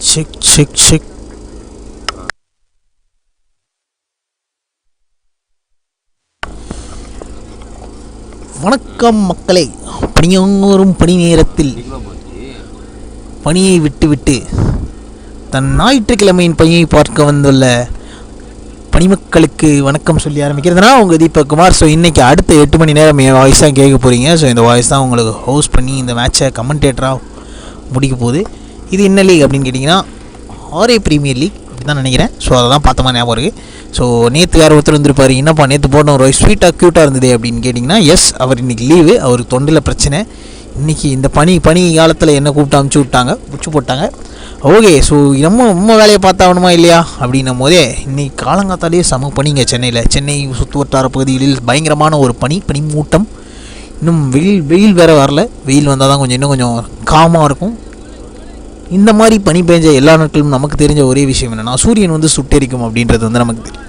Check check check. வணக்கம் மக்களே. பணியாரும் பணி நேரத்தில் பணியை விட்டுவிட்டு தன் ஞாயிற்றுக்கிழமையின் பணியை பார்க்க வந்துள்ள பணிமக்களுக்கு வணக்கம் சொல்லி ஆரம்பிக்கிறதுனா உங்கள் தீபக் குமார். ஸோ இன்றைக்கி அடுத்த 8 மணி நேரம் என் வாய்ஸ் தான் கேட்க போகிறீங்க. ஸோ இந்த வாய்ஸ் தான் உங்களுக்கு ஹோஸ்ட் பண்ணி இந்த மேட்சை கமெண்டேட்டராக முடிக்க போகுது. இது என்ன லீக் அப்படின்னு கேட்டிங்கன்னா ஆர்ஏ ப்ரீமியர் லீக் அப்படி தான் நினைக்கிறேன். ஸோ அதை தான் பார்த்த மாதிரி ஞாபகம் இருக்குது. ஸோ நேற்று யார் ஒருத்தர் வந்துருப்பார், என்னப்பா நேற்று போட்டோம் ஒரு ஸ்வீட்டாக க்யூட்டாக இருந்தது அப்படின்னு கேட்டிங்கன்னா, எஸ், அவர் இன்றைக்கி லீவு, அவருக்கு தொண்டில் பிரச்சனை. இன்றைக்கி இந்த பனி காலத்தில் என்ன கூப்பிட்டு அமுச்சு விட்டாங்க, உச்சி போட்டாங்க. ஓகே, ஸோ நம்ம வேலையை பார்த்தாகணுமா இல்லையா அப்படின்னும் போதே இன்றைக்கி காலங்காத்தாலேயே செம பனிங்க சென்னை சுற்று வட்டார பகுதிகளில் பயங்கரமான ஒரு பனி மூட்டம். இன்னும் வெயில் வேறு வரல. வெயில் வந்தால் தான் இன்னும் கொஞ்சம் காமாக இருக்கும். இந்த மாதிரி பனி பெஞ்ச எல்லா நாட்களும் நமக்கு தெரிஞ்ச ஒரே விஷயம் என்னென்னா, சூரியன் வந்து சுட்டெரிக்கும் அப்படின்றது வந்து நமக்கு தெரியும்.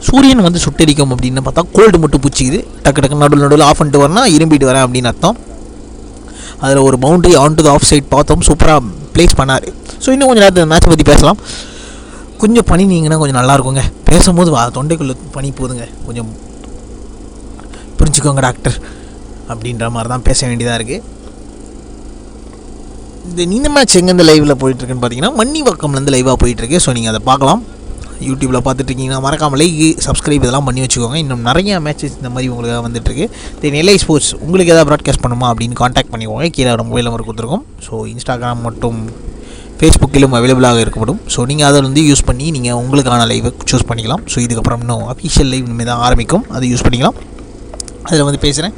சூரியன் வந்து சுட்டெரிக்கும் அப்படின்னு பார்த்தா கோல்டு மட்டும் பூச்சிக்குது. டக்கு நடுவில் ஆஃப் பண்ணிட்டு வரனா இரும்பிட்டு வரேன் அப்படின்னு அர்த்தம். அதில் ஒரு boundary on to the off side பார்த்தோம், சூப்பராக ப்ளேஸ் பண்ணார். ஸோ இன்னும் கொஞ்சம் நேரத்தில் மேட்சை பற்றி பேசலாம். கொஞ்சம் பனி நீங்கன்னா கொஞ்சம் நல்லாயிருக்குங்க. பேசும்போது தொண்டைக்குள்ளே பனி போதுங்க, கொஞ்சம் புரிஞ்சுக்கோங்க டாக்டர் அப்படின்ற மாதிரி தான் பேச வேண்டியதாக இருக்குது. இந்த மேட்ச் எங்கேருந்து லைவில் போயிட்டுருக்குன்னு பார்த்தீங்கன்னா மன்னிவாக்கம்லேருந்து லைவாக போயிட்டுருக்கு. ஸோ நீங்கள் அதை பார்க்கலாம். யூடியூப்பில் பார்த்துட்ருக்கீங்கன்னா மறக்காமல் லைக், சப்ஸ்கிரைப் இதெல்லாம் பண்ணி வச்சுக்கோங்க. இன்னும் நிறைய மேட்சஸ் இந்த மாதிரி உங்களுக்கு வந்துட்டுருக்கு. தென் எல்ஐ ஸ்போர்ட்ஸ் உங்களுக்கு எதாவது ப்ராட்காஸ்ட் பண்ணுமா அப்படின்னு காண்டாக்ட் பண்ணிக்கோங்க. கீழே ஒரு மொபைல் நம்பர் கொடுத்துருக்கோம். ஸோ இன்ஸ்டாகிராம் மற்றும் ஃபேஸ்புக்கிலும் அவைலபிளாக இருக்கப்படும். ஸோ நீங்கள் அதை வந்து யூஸ் பண்ணி நீங்கள் உங்களுக்கான லைவை சூஸ் பண்ணிக்கலாம். ஸோ இதுக்கப்புறம் இன்னும் அஃபிஷியல் லைவ் இனிமேல் தான் ஆரம்பிக்கும், அதை யூஸ் பண்ணிக்கலாம். அதில் வந்து பேசுகிறேன்.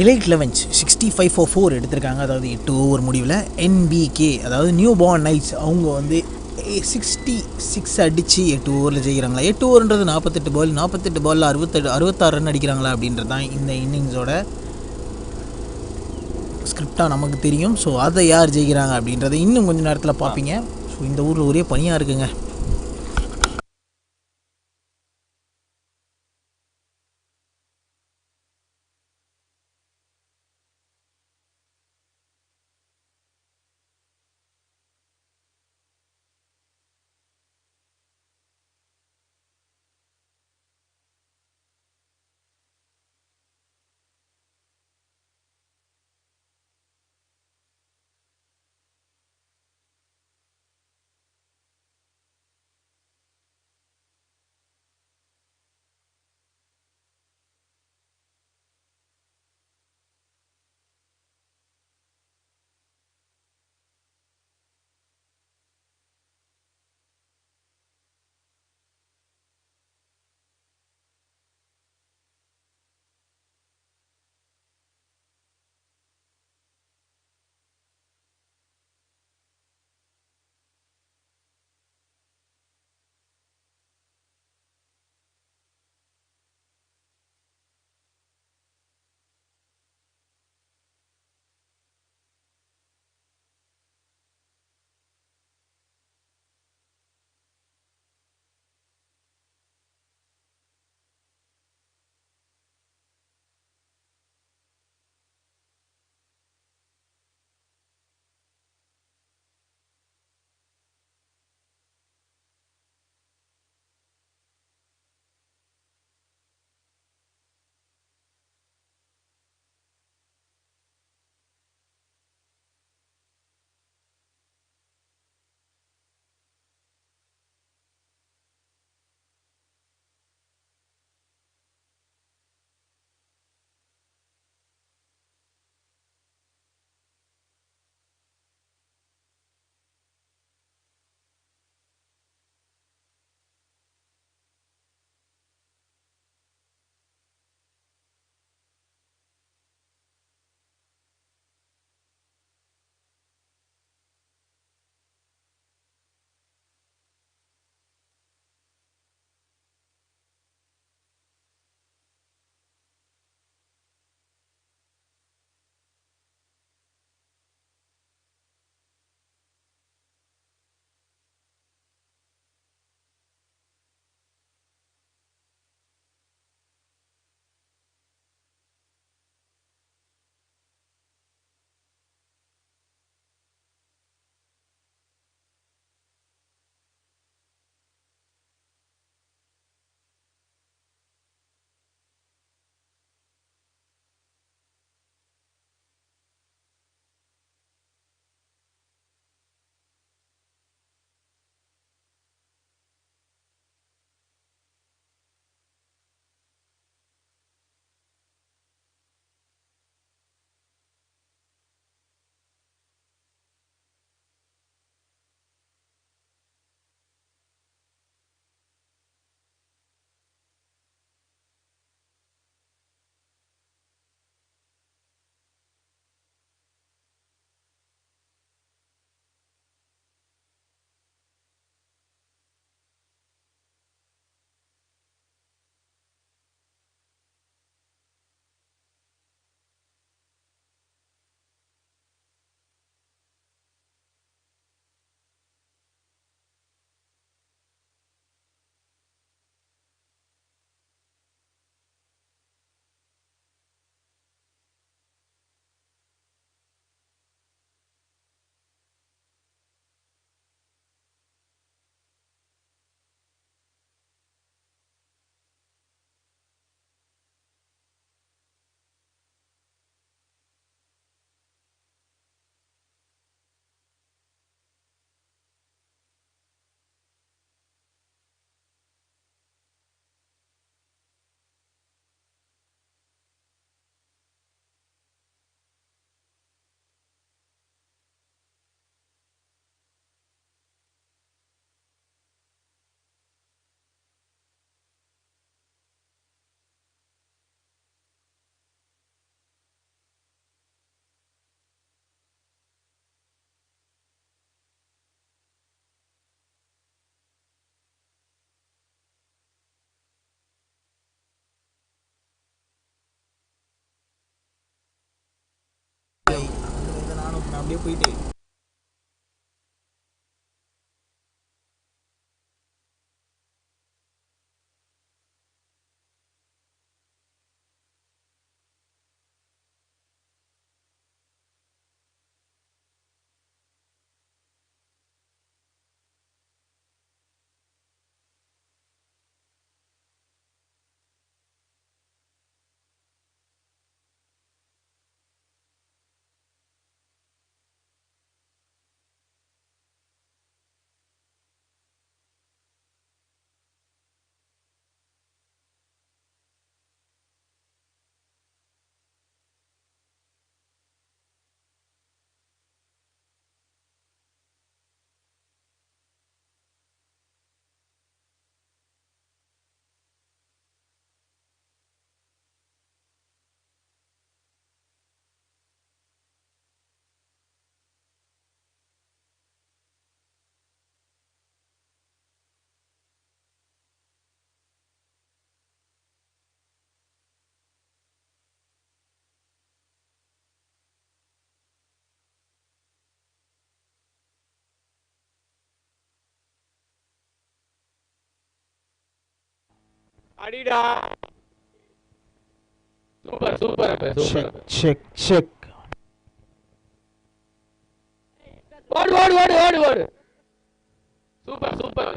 எலைட் லெவன்ஸ் 65 for 4 எடுத்திருக்காங்க. அதாவது 8 ஓவர் முடிவில். என்பிகே அதாவது நியூ பார்ன் நைட்ஸ் அவங்க வந்து 66 அடித்து 8 ஓவரில் ஜெயிக்கிறாங்களா. 8 ஓவர்ன்றது 48 பாலில் 66 ரன் அடிக்கிறாங்களா அப்படின்றது தான் இந்த இன்னிங்ஸோட ஸ்கிரிப்டாக நமக்கு தெரியும். ஸோ அதை யார் ஜெயிக்கிறாங்க அப்படின்றத இன்னும் கொஞ்சம் நேரத்தில் பார்ப்பீங்க. ஸோ இந்த ஊரில் ஒரே பனியாக இருக்குங்க. போயிட்டு அடிடா. Super super super. Check check. ஓடு ஓடு ஓடு ஓடு ஓடு. Super super.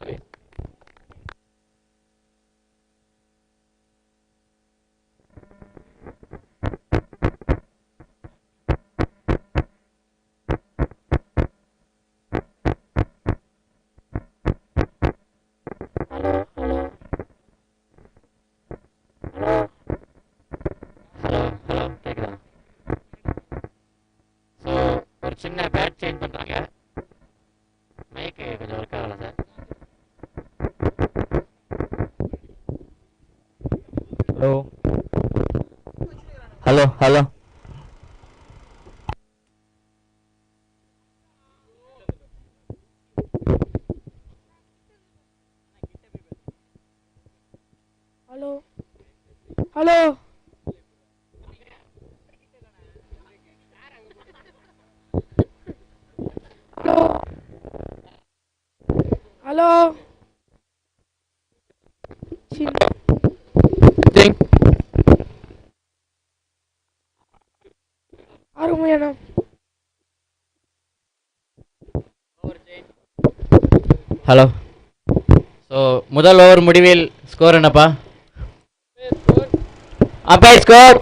சின்ன பேட் சேஞ்ச் பண்றாங்க. மைக் கொஞ்சம் ஒர்க் ஆகல sir. Hello hello hello. Hello hello. Hello. அருமையான ஹலோ. ஸோ முதல் ஓவர் முடிவில் ஸ்கோர் என்னப்பா? அம்பையர் ஸ்கோர்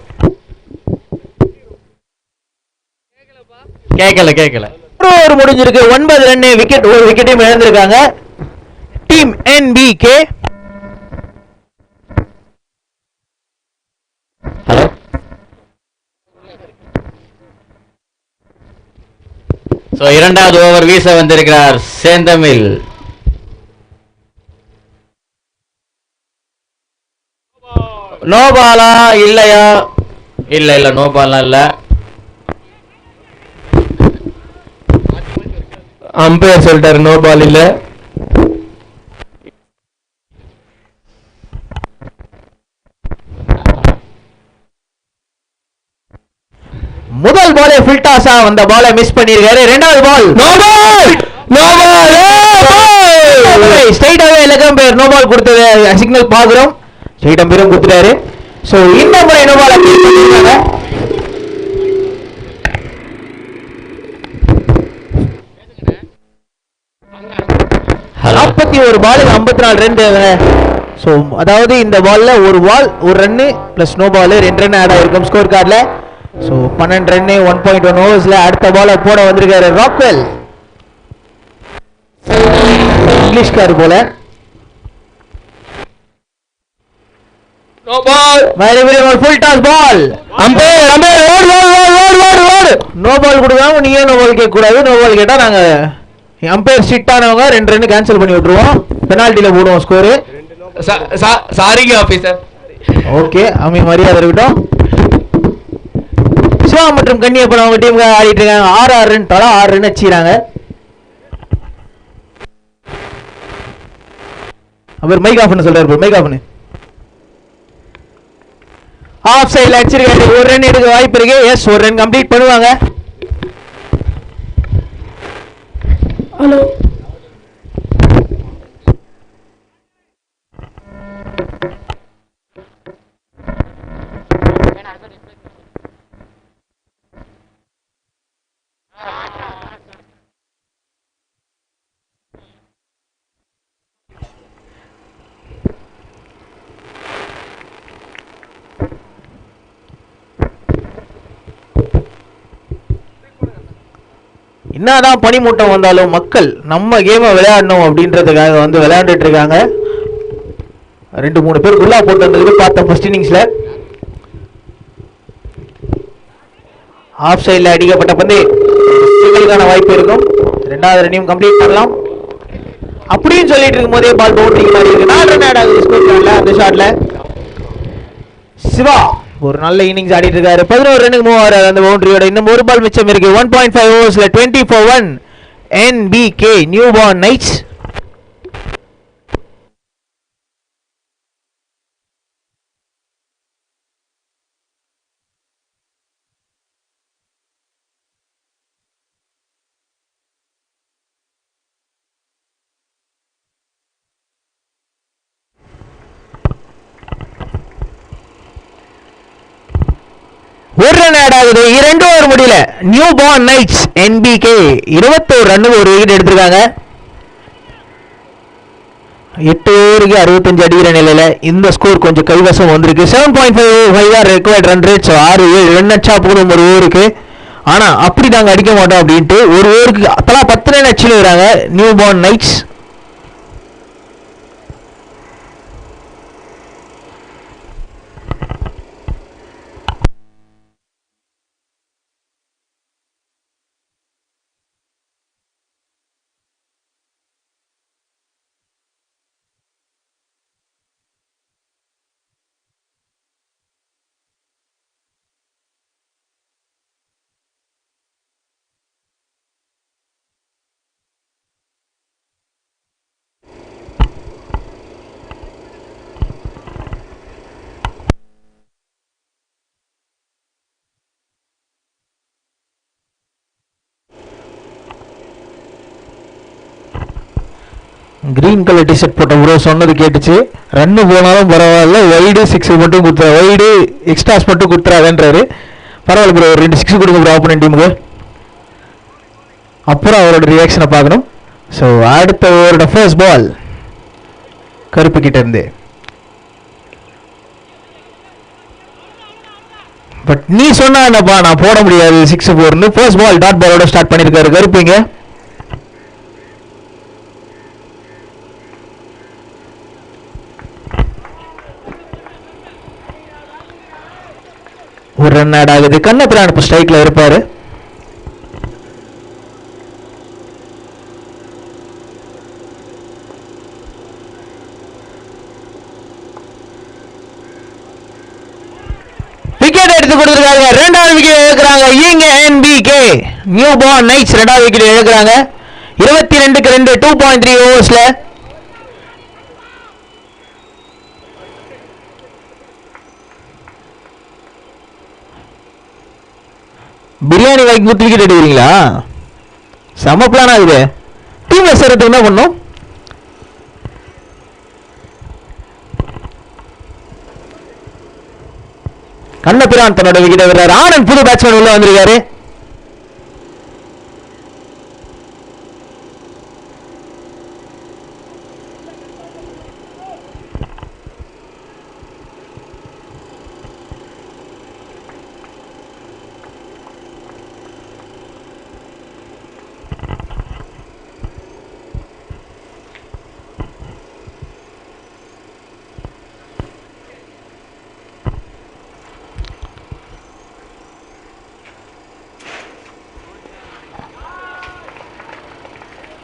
கேட்கல கேட்கல. ஒரு ஓவர் முடிஞ்சிருக்கு. 9 ரன், விக்கெட், ஒரு விக்கெட்டையும் இழந்திருக்காங்க டீம் NBK. ஹலோ. ஸோ இரண்டாவது ஓவர் வீச வந்திருக்கிறார் செந்தமிழ். நோ பாலா? இல்லையா? இல்ல இல்ல, நோ பாலா இல்ல. அம்பையர் சொல்லிட்டாரு நோ பால் இல்ல. முதல் பாலே ஃபுல் டாஸா வந்த பாலை மிஸ் பண்ணிருக்காரு. இரண்டாவது ball no ball no ball. ஸ்ட்ரைட்டாவே இலக்கம் பேர் நோ பால் கொடுத்தது சிக்னல் பாக்குறோம். ஸ்ட்ரைட் அம்பையரும் கொடுத்துட்டாரு. சோ இந்த முறை நோ பால் அப்பீல் பண்ணிருக்காங்க. ஒரு பாலுக்கு 54 ரன் தேவை. ஸோ அதாவது இந்த பால்ல ஒரு பால் ஒரு run plus no ball 2 run add ஆயிருக்கும் ஸ்கோர் கார்டில். ஸோ 12 ரன்னு 1.1 ஓவர்ஸ்ல அடுத்த பாலை போட வந்திருக்காரு ராக்வெல். இங்கிலீஷ்கார் போல. No ball. Very very good full toss ball. Umpire umpire ஓடு ஓடு ஓடு ஓடு ஓடு. நோ பால் கொடுக்காம நீங்க நோ பால் கேட்க கூடாது. நோ பால் கேட்டா நாங்க அம்பையர் ஸ்ட்ரிக்ட் ஆனவங்க 2 ரன் கேன்சல் பண்ணி விட்டுருவோம். பெனால்ட்டில போடுவோம் ஸ்கோர். சாரிங்க ஆபீசர். ஓகே அம்மி மரியாதை இருக்கட்டும். சிவா மற்றும் கன்னியப்பன் அவங்க டீம் ஆடிட்டு இருக்காங்க. 6 ரன் தலா 6 ரன் அடிச்சிராங்க. அவர் மைக் ஆஃப் பண்ண சொல்றாரு. மைக் ஆஃப் பண்ணு. ஆஃப் சைடுல அடிச்சிருக்காரு. 1 ரன் எடுக்க வாய்ப்பு இருக்கு. எஸ் 1 ரன் கம்ப்ளீட் பண்ணுவாங்க. ஹலோ என்னதான் பனிமூட்டம் வந்தாலும் மக்கள் நம்ம கேமை விளையாடணும் அப்படின்றதுக்காக வந்து விளையாண்டுட்டு இருக்காங்க. 2-3 பேர் குல்லா போட்டு வந்ததுக்கு பார்த்தேன் ஃபர்ஸ்ட் இன்னிங்ஸ்ல. ஆஃப் சைடில் அடிக்கப்பட்ட பந்து சிங்கிளுக்கான வாய்ப்பு இருக்கும். 2வது ரன்னையும் கம்ப்ளீட் பண்ணலாம் அப்படின்னு சொல்லிட்டு இருக்கும் போதே பால் பவுண்டரிக்கு மாதிரி இருக்கு. 4 ரன் ஆட் ஆகுது ஸ்கோர் கார்டில். அந்த ஷாட்ல சிவா ஒரு நல்ல இன்னிங்ஸ் ஆடிட்டு இருக்காரு. 11 ரன்னுக்கு மூவ் ஆறாரு அந்த பவுண்டரியோட. இன்னும் ஒரு பால் மிச்சம் இருக்கு. 1.5 ஓவர்ஸ்ல 20 for 1 NBK new born knights. ஒரு ரன் ஆட் ஆகுது. 2 ஓவர் முடியல. நியூ பார்ன் நைட்ஸ் NBK 21 ரன்னுக்கு ஒரு விக்கெட் எடுத்திருக்காங்க. 8 ஓவருக்கு 65 அடிக்கிற நிலையில இந்த ஸ்கோர் கொஞ்சம் கைவசம் வந்திருக்கு. 7.5 ரெக்வயர்ட் ரன் ரேட். 6-7 ரன் அடிச்சா போதும் ஒரு ஓவருக்கு. ஆனா அப்படி நாங்க அடிக்க மாட்டோம் அப்படின்ட்டு ஒரு ஓவருக்கு அப்பெல்லாம் 10 ரன் அடிச்சுட்டு வராங்க new born knights. Green colour t-shirt போட்ட ப்ரோ சொன்னது கேட்டுச்சு. ரன்னு போனாலும் பரவாயில்ல, வைடு 6 மட்டும் கொடுத்துறா, வைடு எக்ஸ்ட்ராஸ் மட்டும் கொடுத்துறாங்கன்றாரு. பரவாயில்ல ப்ரோ, 2 6 கொடுங்க ப்ரோ ஆப்போனன்ட் டீமுக்கு. அப்புறம் அவரோட ரியாக்ஷனை பார்க்கணும். ஸோ அடுத்த ஓவரோட ஃபர்ஸ்ட் பால் கருப்பு கிட்ட இருந்து. பட் நீ சொன்னா என்னப்பா, நான் போட முடியாது 6-4. ஃபர்ஸ்ட் பால் டாட் பாலோட ஸ்டார்ட் பண்ணியிருக்காரு கருப்புங்க. ஒரு ரன் ஆட் ஆகுது. கண்ணபிரான் இப்போ ஸ்ட்ரைக்ல இருப்பாரு. விக்கெட் எடுத்து கொடுத்துருக்காங்க. 2வது விக்கெட் இழக்கிறாங்க இங்க NBK நியூ பார்ன் நைட்ஸ். 2வது விக்கெட் இழக்கிறாங்க. 22க்கு 2 2.3 ஓவர்ஸ்ல. பிரியாணி வாங்கி கொடுத்து விக்கெட் எடுக்கிறீங்களா? செம பிளான் ஆகுது. டீம் சேர்றதுக்கு என்ன பண்ணும்? கண்ணபிரான் தன்னோட விக்கெட் விடுறாரு. ஆனந்த் புது பேட்ஸ்மேன் உள்ள வந்திருக்காரு.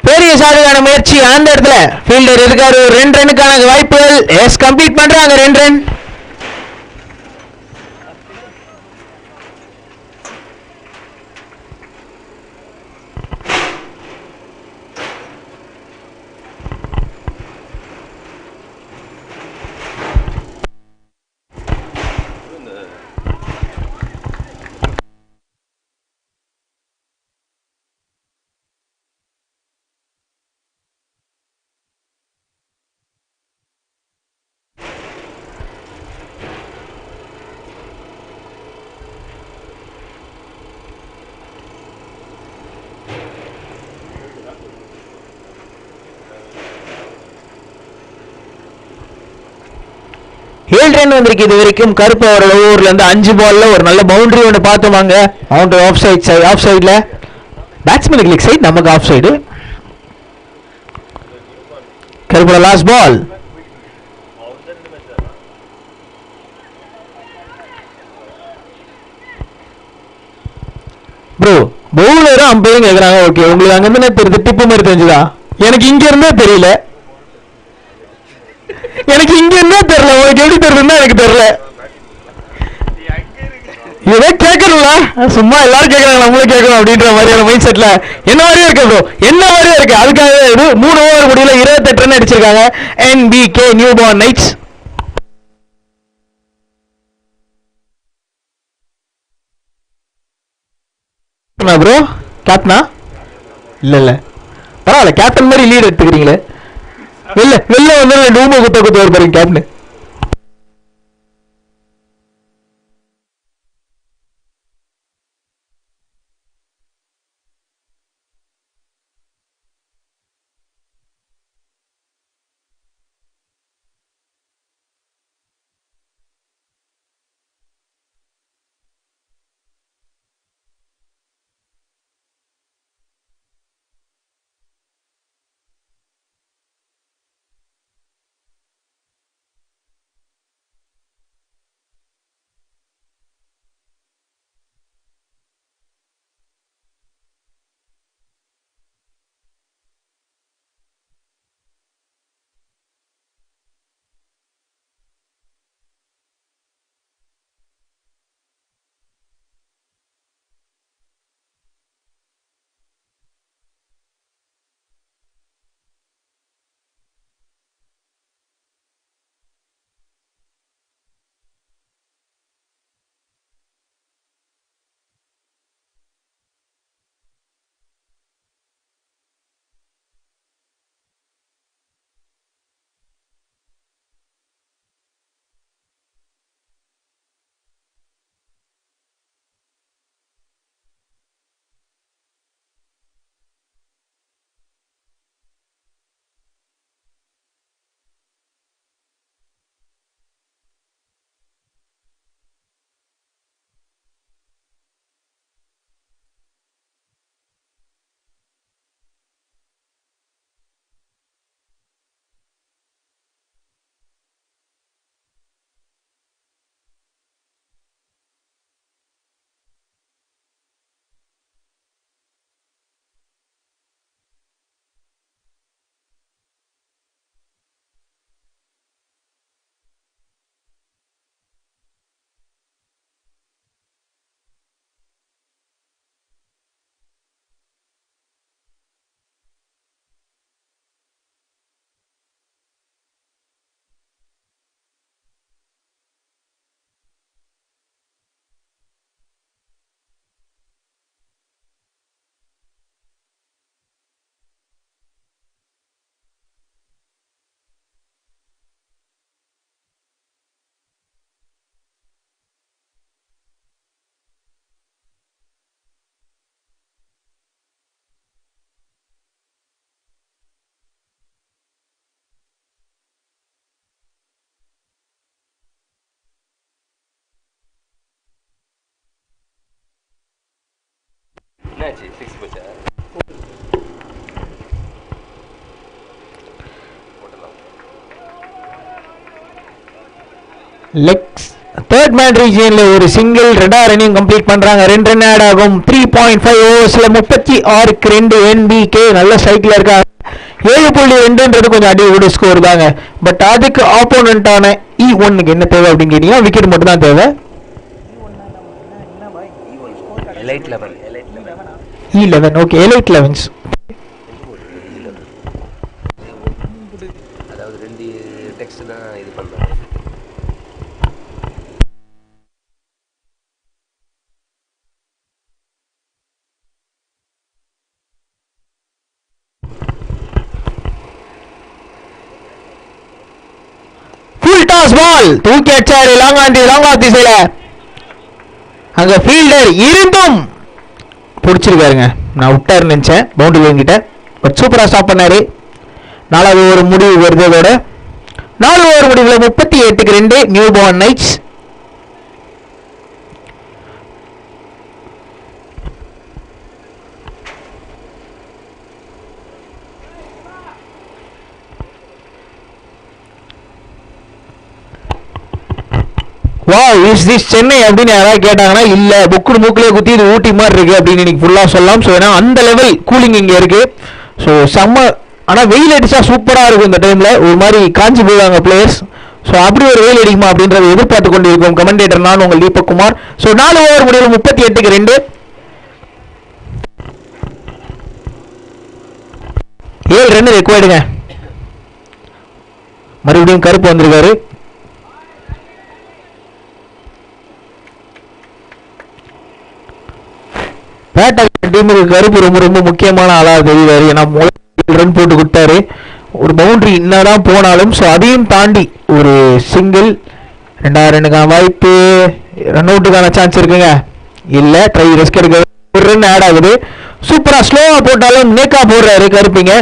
பெரிய சாதுகான முயற்சி. அந்த இடத்துல ஃபீல்டர் இருக்காரு. 2 ரன்னுக்கான வாய்ப்புகள். எஸ், கம்ப்ளீட் பண்றாங்க 2 ரன். ரன் வந்திருக்கு இது வரைக்கும். கருப்பு அவரோட ஓவர்ல இருந்து 5 பால்ல ஒரு நல்ல பவுண்டரி ஒன்று பார்த்தோமாங்க. பவுண்டரி ஆஃப் சைட்ல பேட்ஸ்மேனுக்கு லெக் சைடு, நமக்கு ஆஃப் சைடு. கருப்போட லாஸ்ட் பால். ப்ரோ பவுலரும் அம்பையும் கேட்குறாங்க. ஓகே, உங்களுக்கு அங்க இருந்து தெரியுது, டிப்பு மாதிரி தெரிஞ்சுதா? எனக்கு இங்க இருந்தே தெரியல, எனக்கு இங்க இருந்தே தெரியல. உனக்கு எப்படி தெரியுதுன்னா எனக்கு தெரியல. இதே கேட்கணும்ல, சும்மா எல்லாரும் கேட்கறாங்க நம்மளும் கேட்கணும் அப்படின்ற மாதிரியான மைண்ட் செட்ல என்ன மாதிரியே இருக்கு ப்ரோ, என்ன மாதிரியே இருக்கு. அதுக்காக 3 ஓவர் முடியல 28 ரன் அடிச்சிருக்காங்க NBK new born knights. Bro கேப்டனா? இல்ல பரவாயில்ல, கேப்டன் மாதிரி லீட் எடுத்துக்கிறீங்களே. வெளில வந்து டூமோ குத்த ஒரு பாருங்க கேப்டன். என்னாச்சு 6 போச்சா? லெக்ஸ் தேர்ட் மேன் ரீஜியன்ல ஒரு சிங்கிள் 2 ரன்னையும் கம்ப்ளீட் பண்றாங்க. 2 ரன் ஆட் ஆகும். 3.5 ஓவர்ஸ்ல 36க்கு 2 NBK நல்ல ஸ்ட்ரைக்ல இருக்காங்க. 7.2ன்றது கொஞ்சம் அடியோட ஸ்கோர் தாங்க. பட் அதுக்கு ஆப்போனண்டான E1க்கு என்ன தேவை அப்படின்னு கேட்டீங்கன்னா விக்கெட் மட்டும் தான் தேவை. Elite 11 E11 okay, elite 11s. அதாவது 2 டெக்ஸ்ட் தான் இது பண்றாங்க. ஃபுல் டாஸ் பால் தூக்கி அடிச்சாரு லாங் ஆஃப் திசையில. அங்க ஃபீல்டர் இருந்தும் பிடிச்சிருக்காருங்க. நான் விட்டாருன்னு நினைச்சேன் பவுண்டரி வாங்கிட்ட, பட் சூப்பரா ஸ்டாப் பண்ணாரு. 4வது ஒரு முடிவு வருது. அதோட 4 ஓவர் முடிவில் 38க்கு 2 நியூ பார்ன் நைட்ஸ். வா இஸ் திஸ் சென்னை அப்படின்னு யாராவது கேட்டாங்கன்னா இல்ல புக்குடு மூக்கிலே குத்தி இது ஊட்டி மாதிரி இருக்கு அப்படின்னு இன்னைக்கு ஃபுல்லா சொல்லலாம். ஸோ ஏன்னா அந்த லெவல் கூலிங் இங்க இருக்கு. ஸோ செம்ம. ஆனால் வெயில் அடிச்சா சூப்பராக இருக்கும் இந்த டைம்ல. ஒரு மாதிரி காஞ்சி போயிடுவாங்க பிளேயர்ஸ். ஸோ அப்படி ஒரு வெயில் அடிக்குமா அப்படின்றத எதிர்பார்த்து கொண்டு இருக்கோம் கமெண்டேட்டர் நான் உங்கள் தீபக் குமார். ஸோ 4 ஓவர் முடிவில் 38க்கு 2 7 ரன் ரெக்வயர்டுங்க. மறுபடியும் கருப்பு வந்திருக்காரு. டீமுக்கு கருப்பு ரொம்ப ரொம்ப முக்கியமான ஆளாக தெரிவாரு. ஏன்னா ரன் போட்டு கொடுத்தாரு. ஒரு பவுண்டரி என்னதான் போனாலும் ஸோ அதையும் தாண்டி ஒரு சிங்கிள் 2 ரன்னுக்கான வாய்ப்பு. ரன் அவுட்டுக்கான சான்ஸ் இருக்குங்க. இல்ல ட்ரை ரிஸ்க் எடுக்க. ஒரு ரன் ஆட் ஆகுது. சூப்பரா ஸ்லோவா போட்டாலும் நேக்கா போடுறாரு கருப்பிங்க.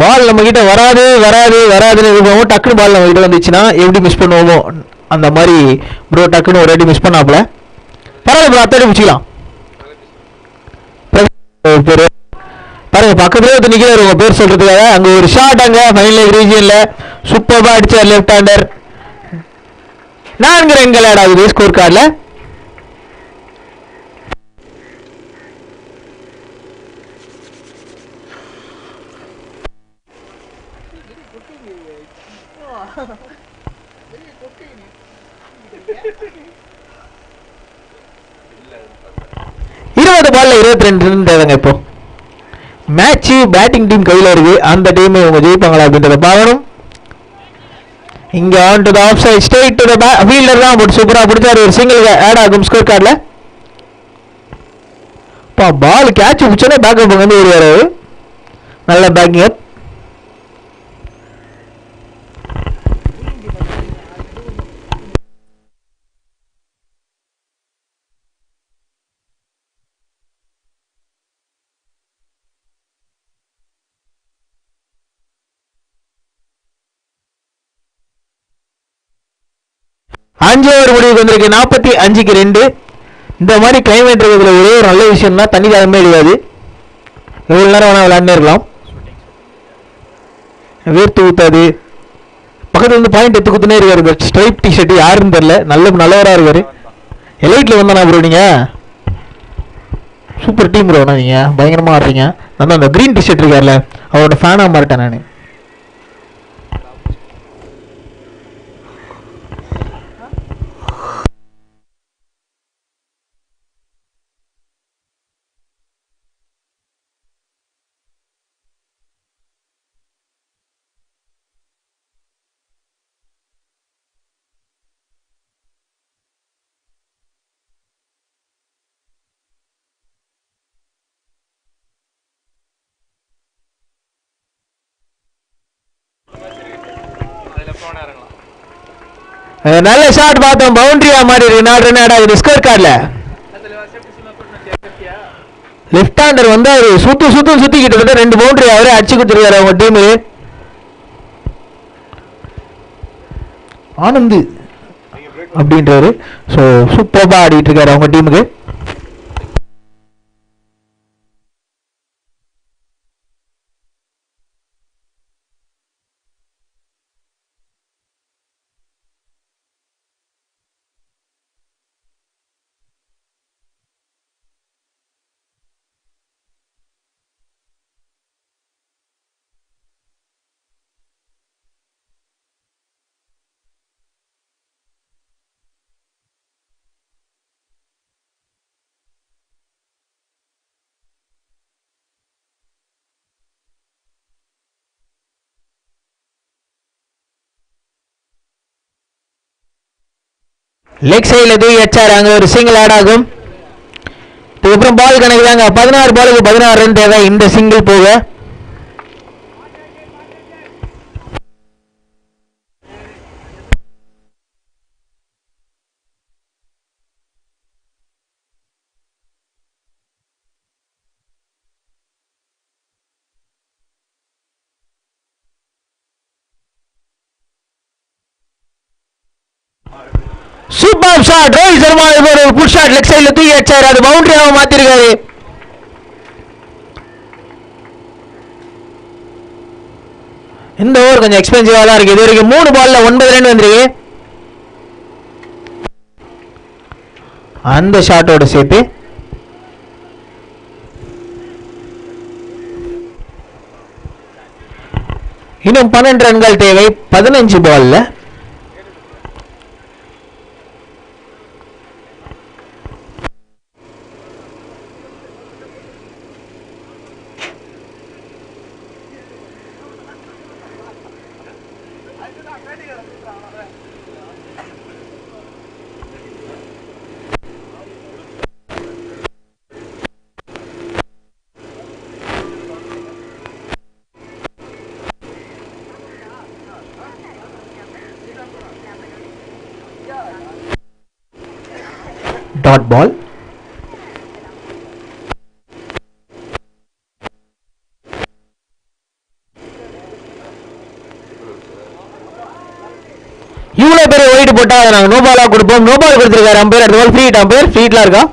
பால் நம்ம கிட்ட வராது வராது வராதுன்னு இருக்கோம். டக்குனு பால் நம்ம கிட்ட வந்துச்சுன்னா எப்படி மிஸ் பண்ணுவோமோ அந்த மாதிரி ப்ரோ டக்குன்னு ஒரு அடி மிஸ் பண்ணாப்புல. பரவாயில்ல ப்ரோ, அத்தடி முடிச்சுக்கலாம். பாருங்க பக்கத்துலேயே வந்து நிற்கிறாரு உங்க பேர் சொல்றதுக்காக. அங்க ஒரு ஷாட் அங்க ஃபைனல் ரீஜியன்ல சூப்பர்பா அடிச்சார் லெஃப்ட் ஹேண்டர். 4 ரன்கள் ஆட் ஆகுது ஸ்கோர் கார்டில். பால்ல 22 ரன் தேவைங்க. இப்போ மேட்ச் பேட்டிங் டீம் கையில இருக்கு. அந்த டீம் இவங்க ஜெயிப்பாங்களா அப்படின்றத பார்க்கணும். இங்க on to the off side straight to the fielder தான் போட்டு சூப்பரா பிடிச்சாரு. ஒரு சிங்கிள் ஆட் ஆகும் ஸ்கோர் கார்டுல. பால் கேட்ச் பிடிச்சோன்னே பேக்கப் வந்து ஓடுவாரு. நல்ல பேக்கிங் அப். அஞ்சு ஓவர் முடிவுக்கு வந்திருக்கு. 45க்கு 2. இந்த மாதிரி கிளைமேட் இருக்கிறதுல ஒரே ஒரு நல்ல விஷயம்னா தண்ணி தாகமே கிடையாது. எவ்வளவு நேரம் வேணா விளையாண்டே இருக்கலாம். வேர்த்து ஊத்தாது. பக்கத்துல வந்து பாயிண்ட் எடுத்து குத்துனே இருக்காரு. ஸ்ட்ரைப் டிஷர்ட் யாருன்னு தெரியல. நல்லவரா இருக்காரு. எலைட்ல வந்தானா ப்ரோ நீங்க? Super team bro. நீங்க பயங்கரமா ஆடுறீங்க. நான் அந்த கிரீன் டிஷர்ட் இருக்கார்ல அவரோட ஃபேனா மாறிட்டேன் நான். நல்ல ஷாட் பார்த்தோம். பவுண்டரியா மாறி 4 ரன் ஆட் ஆகுது ஸ்கோர் கார்டில். லெஃப்ட் ஹேண்டர் வந்து அவர் சுத்தி கிட்டத்தட்ட 2 பவுண்டரி அவரே அடிச்சு கொடுத்துருக்காரு அவங்க டீமு. ஆனந்த் அப்படின்றாரு. ஸோ சூப்பராக ஆடிட்டு இருக்காரு அவங்க டீமுக்கு. லெக் சைடில் தூக்கி வச்சாராங்க, ஒரு சிங்கிள் ஆட் ஆகும். இதுக்கப்புறம் பால் கணக்குதாங்க, 16 பாலுக்கு 16 ரன் தேவை இந்த சிங்கிள் போக. சூப்பர் ஷாட் ரோஹித் சர்மா, ஒரு குட் ஷாட் லெக் சைடுல தூக்கி அடிச்சாரு, அது பவுண்டரியாக மாத்திருக்காரு. இந்த ஓவர் கொஞ்சம் எக்ஸ்பென்சிவா தான் இருக்கு. இது வரைக்கும் 3 பால்ல 9 ரன் வந்திருக்கு. அந்த ஷாட்டோட சேர்த்து இன்னும் 12 ரன்கள் தேவை 15 பால்ல. Dot ball. இவ்வளவு பேர் ஒயிட் போட்டா நாங்க நோ பாலா கொடுப்போம். நோ பால் கொடுத்திருக்காரு அம்பையர். அடுத்த ball free hit. Umpire free ஹிட்ல இருக்கா?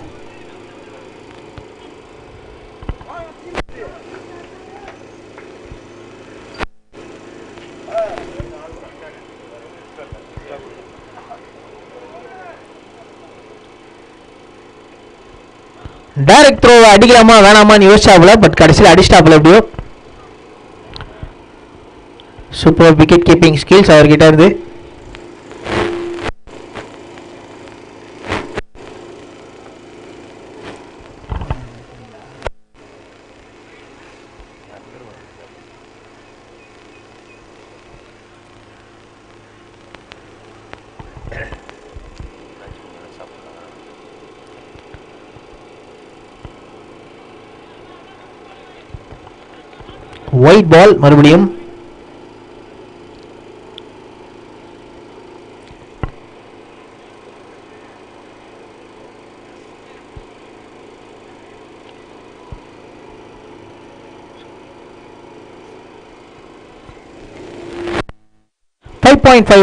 டைரக்ட் த்ரோ அடிக்கலாமா வேணாமான்னு யோசிச்சாப்புல, பட் கடைசியில் அடிச்சிட்டாப்புல. எப்படியோ சூப்பர் விக்கெட் கீப்பிங் ஸ்கில்ஸ் அவர்கிட்ட இருந்து. ஒயிட் பால் மறுபடியும்.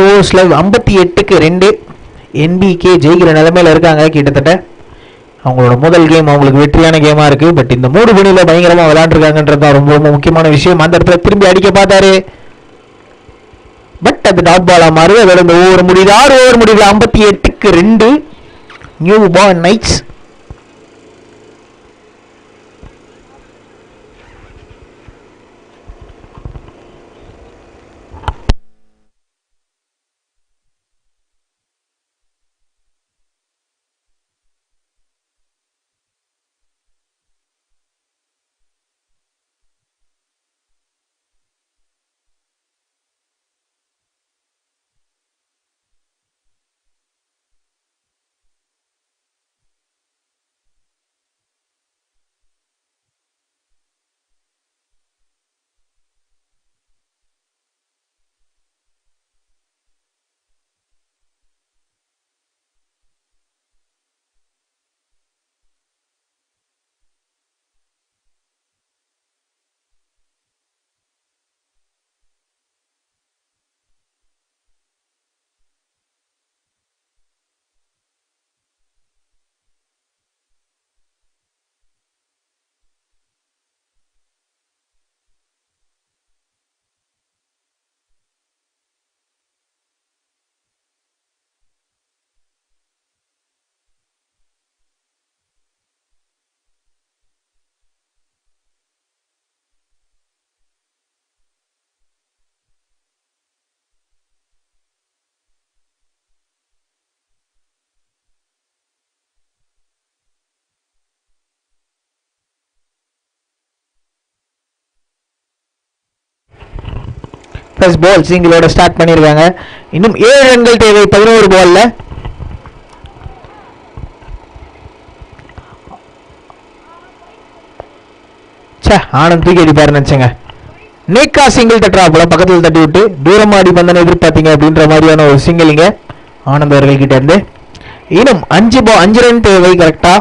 ஓவர்ஸ்ல 58க்கு 2 என்பிகே ஜெயிக்கிற நிலைமையில இருக்காங்க. கிட்டத்தட்ட அவங்களோட முதல் கேம் அவங்களுக்கு வெற்றியான கேமா இருக்கு. பட் இந்த 3 பணியில பயங்கரமா விளையாண்டுருக்காங்கன்றது தான் ரொம்ப ரொம்ப முக்கியமான விஷயம். அந்த இடத்துல திரும்பி அடிக்க பார்த்தாரு, பட் அது டாட் பாலா மாறி அதோட இந்த ஓவர் முடியுது. 6 ஓவர் முடிவுல 58க்கு 2 new born knights. First ball சிங்கிளோட ஸ்டார்ட் பண்ணியிருக்காங்க. இன்னும் 7 ரன்கள் தேவை 11 பால்ல. ஆனந்த் தூக்கி அடிப்பாருன்னு நினைச்சேங்க. நேக்கா சிங்கிள் தட்டுறாப்புல பக்கத்தில் தட்டி விட்டு தூரமா அடி பந்தனை எதிர்பார்த்தீங்க அப்படின்ற மாதிரியான ஒரு சிங்கிளிங்க ஆனந்த் அவர்கள் கிட்ட இருந்து. இன்னும் 5 ரன் தேவை கரெக்டா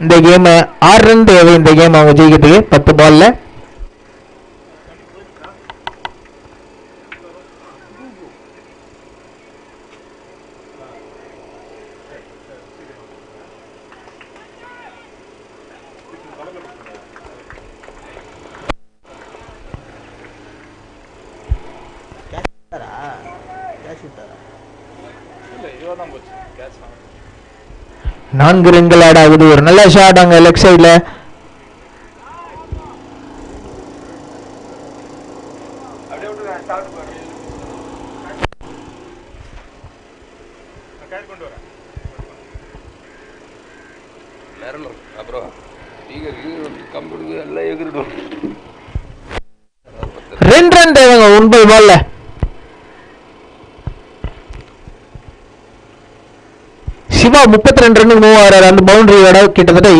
இந்த கேம். 6 ரன் தேவை இந்த கேம் அவங்க ஜெயிக்கிறதுக்கு 10 பால்ல. நான்கு ரன்கள் ஆட் ஆகுது. ஒரு நல்ல ஷாட் அங்க லெக் சைட்ல. அப்புறம் கம்ப்யூட்டர் எல்லாம் எகிரிடும். 2 ரன் தேவைங்க 9 பால்ல. சிவா 32 ரன்னுக்கு மூவ் ஆகிறாரு. அந்த பவுண்டரியோட கிட்டத்தட்ட